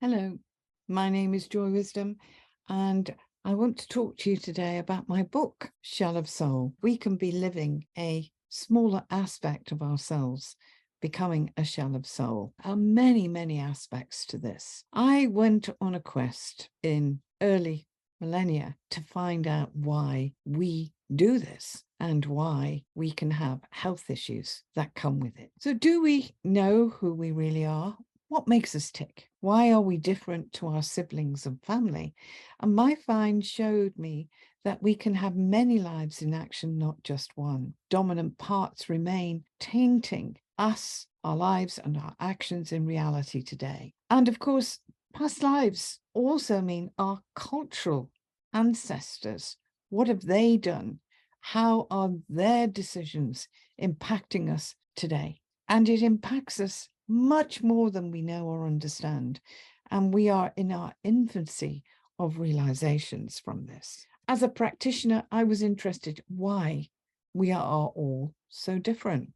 Hello, my name is Joy Wisdom, and I want to talk to you today about my book, Shell of Soul. We can be living a smaller aspect of ourselves, becoming a shell of soul. There are many, many aspects to this. I went on a quest in early millennia to find out why we do this and why we can have health issues that come with it. So, do we know who we really are? What makes us tick? Why are we different to our siblings and family? And my find showed me that we can have many lives in action, not just one. Dominant parts remain tainting us, our lives, and our actions in reality today. And of course, past lives also mean our cultural ancestors. What have they done? How are their decisions impacting us today? And it impacts us much more than we know or understand. And we are in our infancy of realizations from this. As a practitioner, I was interested why we are all so different.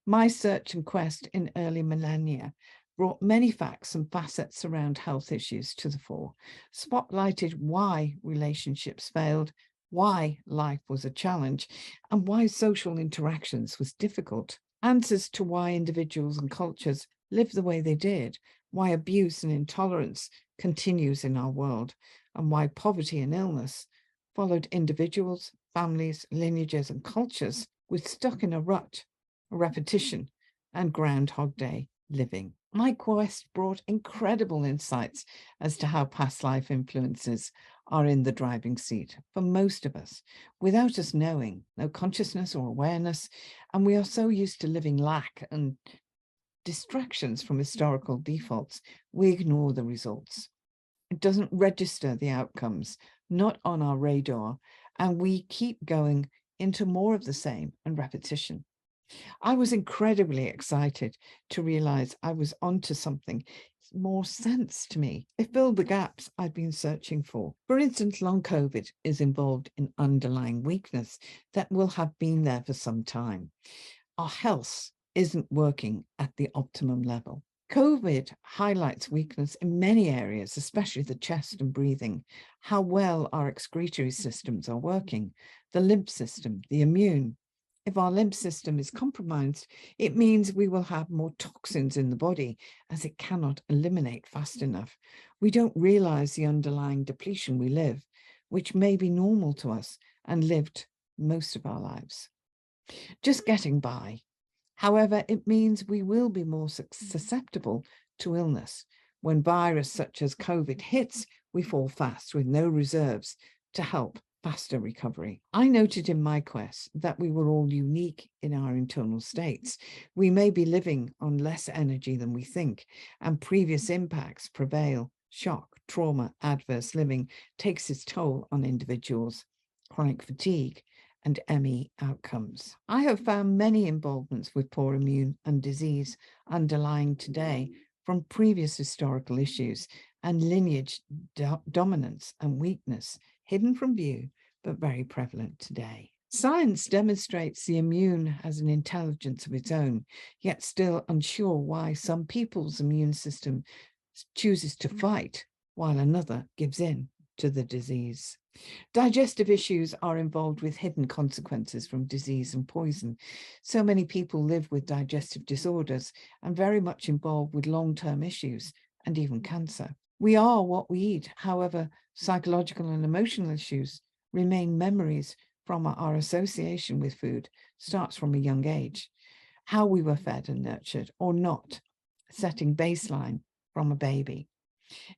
My search and quest in early millennia brought many facts and facets around health issues to the fore, spotlighted why relationships failed, why life was a challenge, and why social interactions was difficult. Answers to why individuals and cultures live the way they did, why abuse and intolerance continues in our world, and why poverty and illness followed individuals, families, lineages, and cultures with stuck in a rut, a repetition, and Groundhog Day living. My quest brought incredible insights as to how past life influences are in the driving seat for most of us, without us knowing, no consciousness or awareness, and we are so used to living lack and distractions from historical defaults, we ignore the results. It doesn't register the outcomes, not on our radar, and we keep going into more of the same and repetition. I was incredibly excited to realize I was onto something more sense to me. It filled the gaps I'd been searching for. For instance, long COVID is involved in underlying weakness that will have been there for some time. Our health isn't working at the optimum level. COVID highlights weakness in many areas, especially the chest and breathing, how well our excretory systems are working, the lymph system, the immune. If our lymph system is compromised, it means we will have more toxins in the body as it cannot eliminate fast enough. We don't realize the underlying depletion we live, which may be normal to us and lived most of our lives. Just getting by. However, it means we will be more susceptible to illness. When virus such as COVID hits, we fall fast with no reserves to help faster recovery. I noted in my quest that we were all unique in our internal states. We may be living on less energy than we think, and previous impacts prevail. Shock, trauma, adverse living takes its toll on individuals. Chronic fatigue and ME outcomes. I have found many involvements with poor immune and disease underlying today from previous historical issues and lineage dominance and weakness hidden from view, but very prevalent today. Science demonstrates the immune has an intelligence of its own, yet still unsure why some people's immune system chooses to fight while another gives in to the disease. Digestive issues are involved with hidden consequences from disease and poison. So many people live with digestive disorders and very much involved with long-term issues and even cancer. We are what we eat. However, psychological and emotional issues remain memories from our association with food, starts from a young age. How we were fed and nurtured or not, setting baseline from a baby.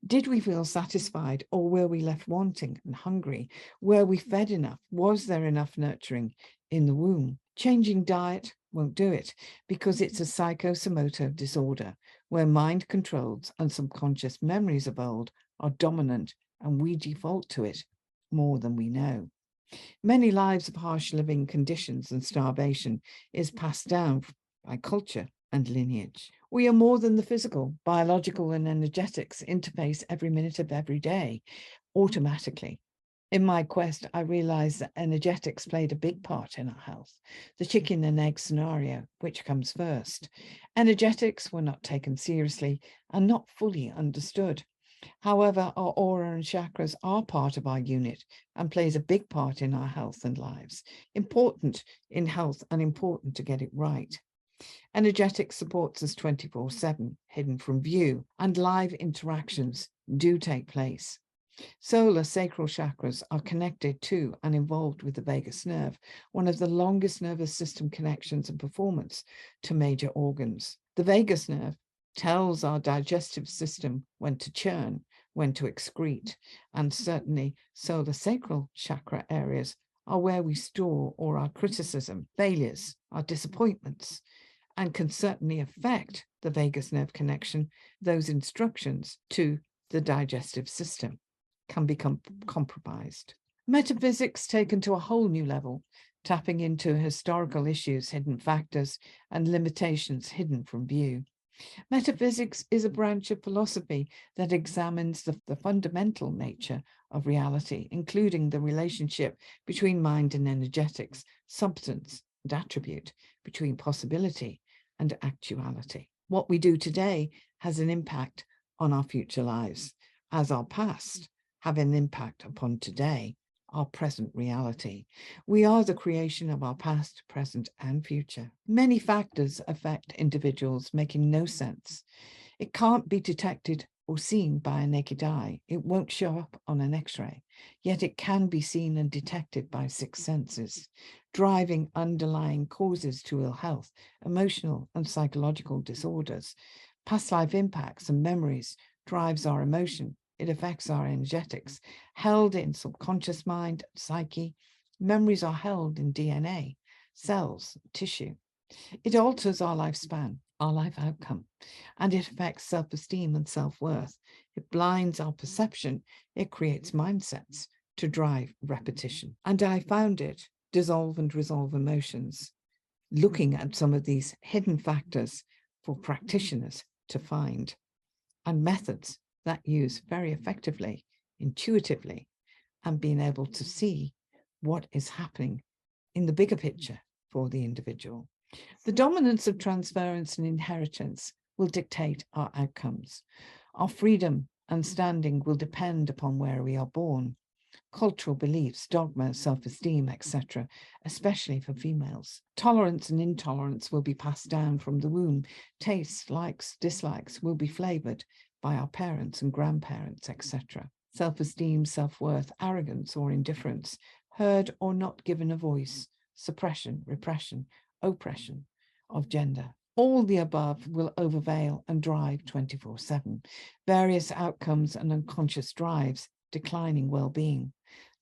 Did we feel satisfied or were we left wanting and hungry? Were we fed enough? Was there enough nurturing in the womb? Changing diet won't do it because it's a psychosomatic disorder where mind controls and subconscious memories of old are dominant and we default to it more than we know. Many lives of harsh living conditions and starvation is passed down by culture and lineage. We are more than the physical, biological, and energetics interface every minute of every day, automatically. In my quest, I realized that energetics played a big part in our health. The chicken and egg scenario, which comes first. Energetics were not taken seriously and not fully understood. However, our aura and chakras are part of our unit and plays a big part in our health and lives. Important in health and important to get it right. Energetics supports us 24/7, hidden from view, and live interactions do take place. Solar sacral chakras are connected to and involved with the vagus nerve, one of the longest nervous system connections and performance to major organs. The vagus nerve tells our digestive system when to churn, when to excrete, and certainly solar sacral chakra areas are where we store all our criticism, failures, our disappointments, and can certainly affect the vagus nerve connection. Those instructions to the digestive system can become compromised. Metaphysics taken to a whole new level, tapping into historical issues, hidden factors, and limitations hidden from view. Metaphysics is a branch of philosophy that examines the fundamental nature of reality, including the relationship between mind and energetics, substance and attribute, between possibility and actuality. What we do today has an impact on our future lives, as our past have an impact upon today, our present reality. We are the creation of our past, present, and future. Many factors affect individuals, making no sense. It can't be detected or seen by a naked eye. It won't show up on an X-ray, yet it can be seen and detected by six senses, driving underlying causes to ill health, emotional and psychological disorders. Past life impacts and memories drives our emotion. It affects our energetics, held in subconscious mind, psyche. Memories are held in DNA, cells, tissue. It alters our lifespan, our life outcome, and it affects self-esteem and self-worth. It blinds our perception. It creates mindsets to drive repetition. And I found it dissolve and resolve emotions, looking at some of these hidden factors for practitioners to find, and methods that use very effectively, intuitively, and being able to see what is happening in the bigger picture for the individual. The dominance of transference and inheritance will dictate our outcomes. Our freedom and standing will depend upon where we are born. Cultural beliefs, dogma, self-esteem, etc., especially for females. Tolerance and intolerance will be passed down from the womb. Tastes, likes, dislikes will be flavored by our parents and grandparents, etc. Self-esteem, self-worth, arrogance or indifference, heard or not given a voice, suppression, repression, oppression of gender. All the above will overveil and drive 24/7. Various outcomes and unconscious drives, declining well-being.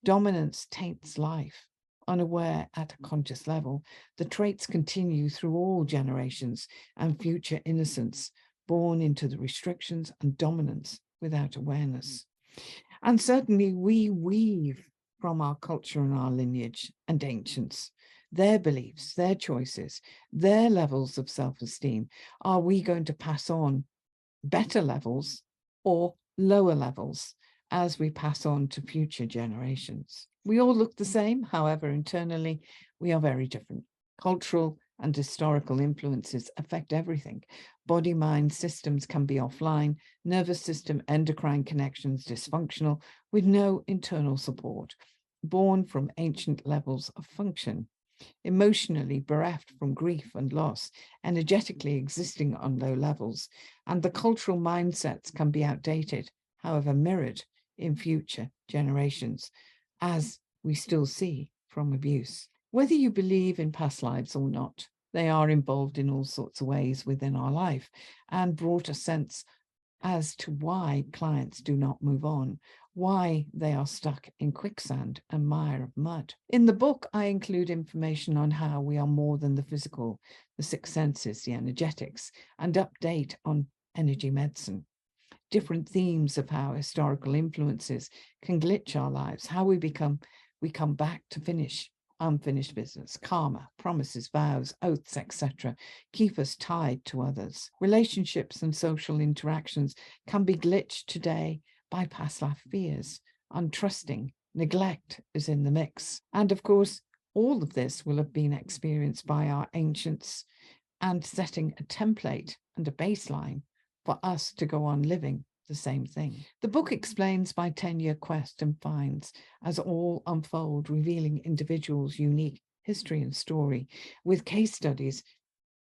Dominance taints life. Unaware at a conscious level, the traits continue through all generations and future innocence, born into the restrictions and dominance without awareness. And certainly we weave from our culture and our lineage and ancients, their beliefs, their choices, their levels of self-esteem. Are we going to pass on better levels or lower levels as we pass on to future generations? We all look the same, however, internally we are very different. Cultural and historical influences affect everything. Body, mind, systems can be offline, nervous system, endocrine connections dysfunctional with no internal support, born from ancient levels of function. Emotionally bereft from grief and loss, energetically existing on low levels, and the cultural mindsets can be outdated, however mirrored in future generations, as we still see from abuse. Whether you believe in past lives or not, they are involved in all sorts of ways within our life and brought a sense as to why clients do not move on, why they are stuck in quicksand and mire of mud. In the book, I include information on how we are more than the physical, the six senses, the energetics, and update on energy medicine. Different themes of how historical influences can glitch our lives, how we come back to finish unfinished business, karma, promises, vows, oaths, etc., keep us tied to others. Relationships and social interactions can be glitched today by past life fears, untrusting, neglect is in the mix. And of course, all of this will have been experienced by our ancients and setting a template and a baseline for us to go on living the same thing. The book explains my 10-year quest and finds as all unfold, revealing individuals' unique history and story, with case studies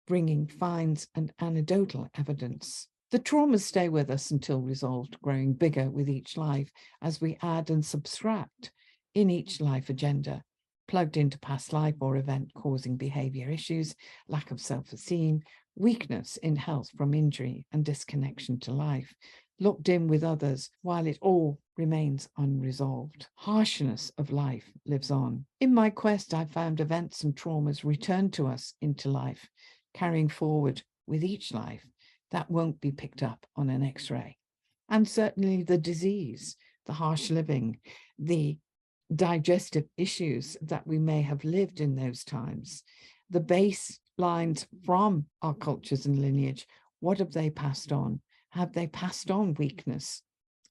bringing finds and anecdotal evidence. The traumas stay with us until resolved, growing bigger with each life as we add and subtract in each life agenda, plugged into past life or event causing behavior issues, lack of self-esteem, weakness in health from injury and disconnection to life, locked in with others while it all remains unresolved. Harshness of life lives on. In my quest, I found events and traumas return to us into life, carrying forward with each life that won't be picked up on an X-ray. And certainly the disease, the harsh living, the digestive issues that we may have lived in those times, the baselines from our cultures and lineage, what have they passed on? Have they passed on weakness?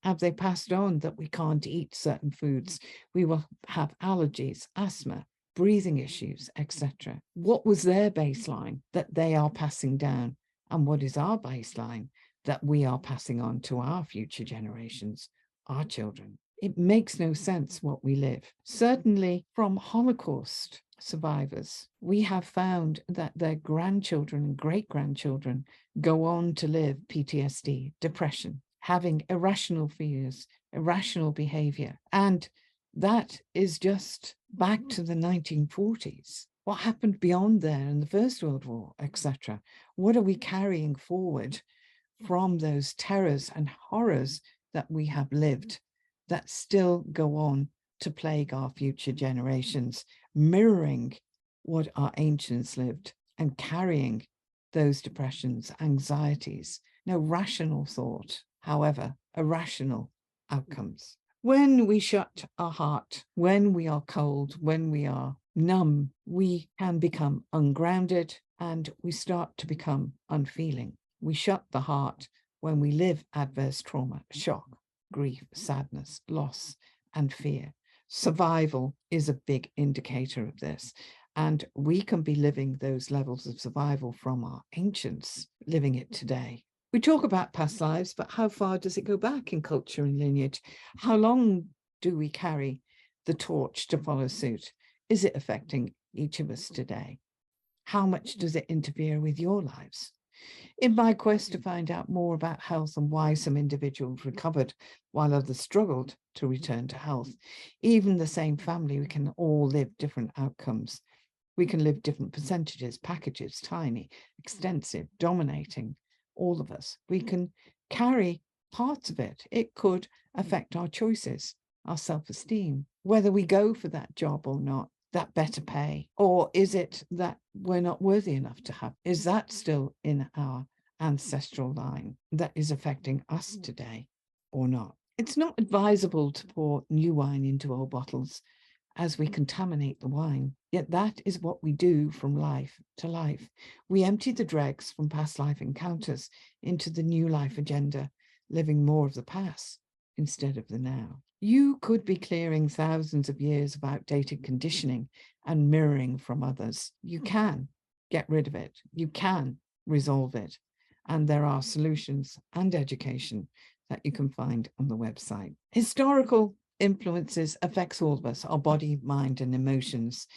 Have they passed on that we can't eat certain foods? We will have allergies, asthma, breathing issues, etc. What was their baseline that they are passing down? And what is our baseline that we are passing on to our future generations, our children? It makes no sense what we live. Certainly from Holocaust survivors, we have found that their grandchildren and great-grandchildren go on to live PTSD, depression, having irrational fears, irrational behavior. And that is just back to the 1940s. What happened beyond there in the First World War, etc.? What are we carrying forward from those terrors and horrors that we have lived that still go on to plague our future generations, mirroring what our ancients lived and carrying those depressions, anxieties, no rational thought, however, irrational outcomes. When we shut our heart, when we are cold, when we are numb, we can become ungrounded and we start to become unfeeling. We shut the heart when we live adverse trauma, shock, grief, sadness, loss, and fear. Survival is a big indicator of this. And we can be living those levels of survival from our ancients, living it today. We talk about past lives, but how far does it go back in culture and lineage? How long do we carry the torch to follow suit? Is it affecting each of us today? How much does it interfere with your lives? In my quest to find out more about health and why some individuals recovered while others struggled to return to health, even the same family, we can all live different outcomes. We can live different percentages, packages, tiny, extensive, dominating, all of us. We can carry parts of it. It could affect our choices, our self-esteem, whether we go for that job or not, that better pay, or is it that we're not worthy enough to have? Is that still in our ancestral line that is affecting us today or not? It's not advisable to pour new wine into old bottles as we contaminate the wine, yet that is what we do from life to life. We empty the dregs from past life encounters into the new life agenda, living more of the past instead of the now. You could be clearing thousands of years of outdated conditioning and mirroring from others. You can get rid of it. You can resolve it. And there are solutions and education that you can find on the website. Historical influences affects all of us, our body, mind, and emotions.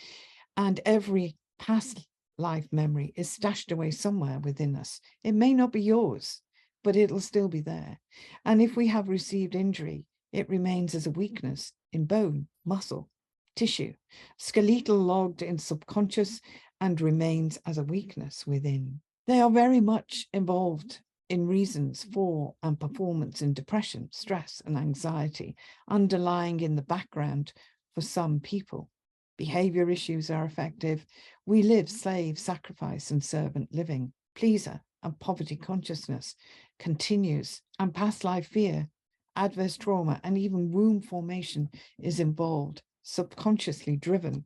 And every past life memory is stashed away somewhere within us. It may not be yours, but it'll still be there. And if we have received injury, it remains as a weakness in bone, muscle, tissue, skeletal logged in subconscious, and remains as a weakness within. They are very much involved in reasons for and performance in depression, stress, and anxiety, underlying in the background for some people. Behavior issues are effective. We live slave, sacrifice, and servant living. Pleaser and poverty consciousness continues, and past life fear, adverse trauma, and even womb formation is involved, subconsciously driven,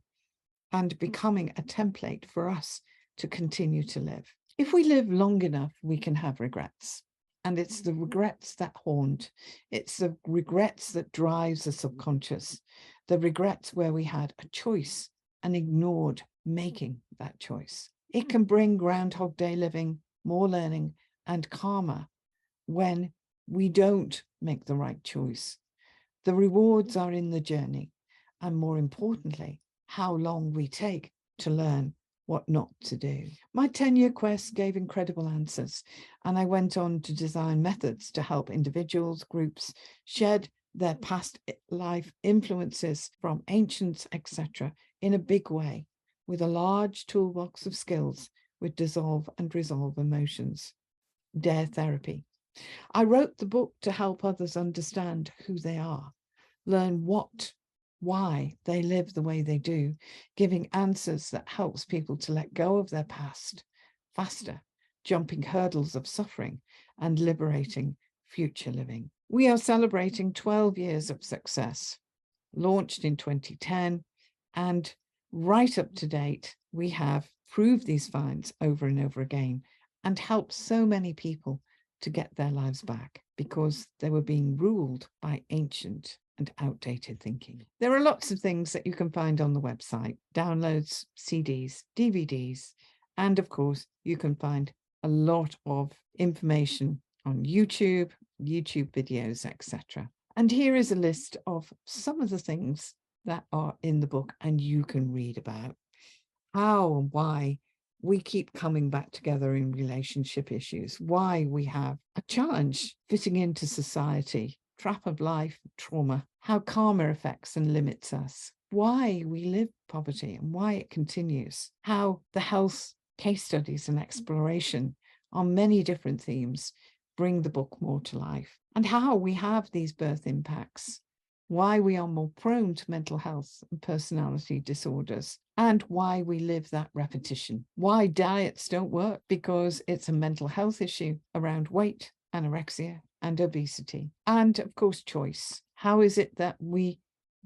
and becoming a template for us to continue to live. If we live long enough, we can have regrets. And it's the regrets that haunt. It's the regrets that drives the subconscious. The regrets where we had a choice and ignored making that choice. It can bring Groundhog Day living, more learning, and karma when we don't make the right choice. The rewards are in the journey, and more importantly, how long we take to learn what not to do. My 10-year quest gave incredible answers, and I went on to design methods to help individuals, groups shed their past life influences from ancients, etc., in a big way, with a large toolbox of skills with dissolve and resolve emotions. Dare therapy. I wrote the book to help others understand who they are, learn why they live the way they do, giving answers that helps people to let go of their past faster, jumping hurdles of suffering and liberating future living. We are celebrating 12 years of success, launched in 2010, and right up to date, we have proved these finds over and over again and helped so many people to get their lives back because they were being ruled by ancient and outdated thinking. There are lots of things that you can find on the website: downloads, CDs, DVDs, and of course, you can find a lot of information on YouTube videos, etc. And here is a list of some of the things that are in the book and you can read about how and why we keep coming back together in relationship issues, why we have a challenge fitting into society, trap of life, trauma, how karma affects and limits us, why we live poverty and why it continues, how the health case studies and exploration on many different themes bring the book more to life, and how we have these birth impacts, why we are more prone to mental health and personality disorders, and why we live that repetition, why diets don't work because it's a mental health issue around weight, anorexia, and obesity, and of course, choice. How is it that we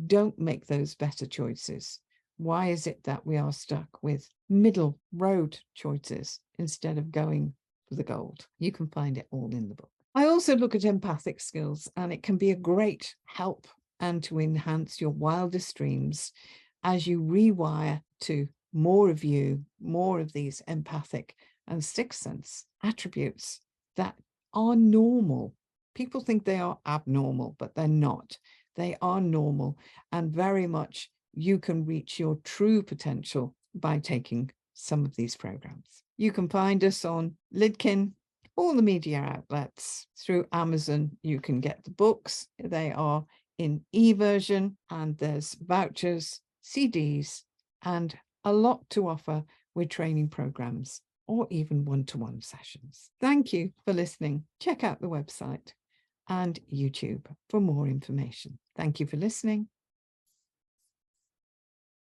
don't make those better choices? Why is it that we are stuck with middle road choices instead of going for the gold? You can find it all in the book. I also look at empathic skills, and it can be a great help and to enhance your wildest dreams as you rewire to more of you, more of these empathic and sixth sense attributes that are normal. People think they are abnormal, but they're not. They are normal, and very much you can reach your true potential by taking some of these programs. You can find us on Lidkin, all the media outlets, through Amazon. You can get the books. They are in e-version, and there's vouchers, CDs, and a lot to offer with training programs or even one-to-one sessions. Thank you for listening. Check out the website and YouTube for more information. Thank you for listening.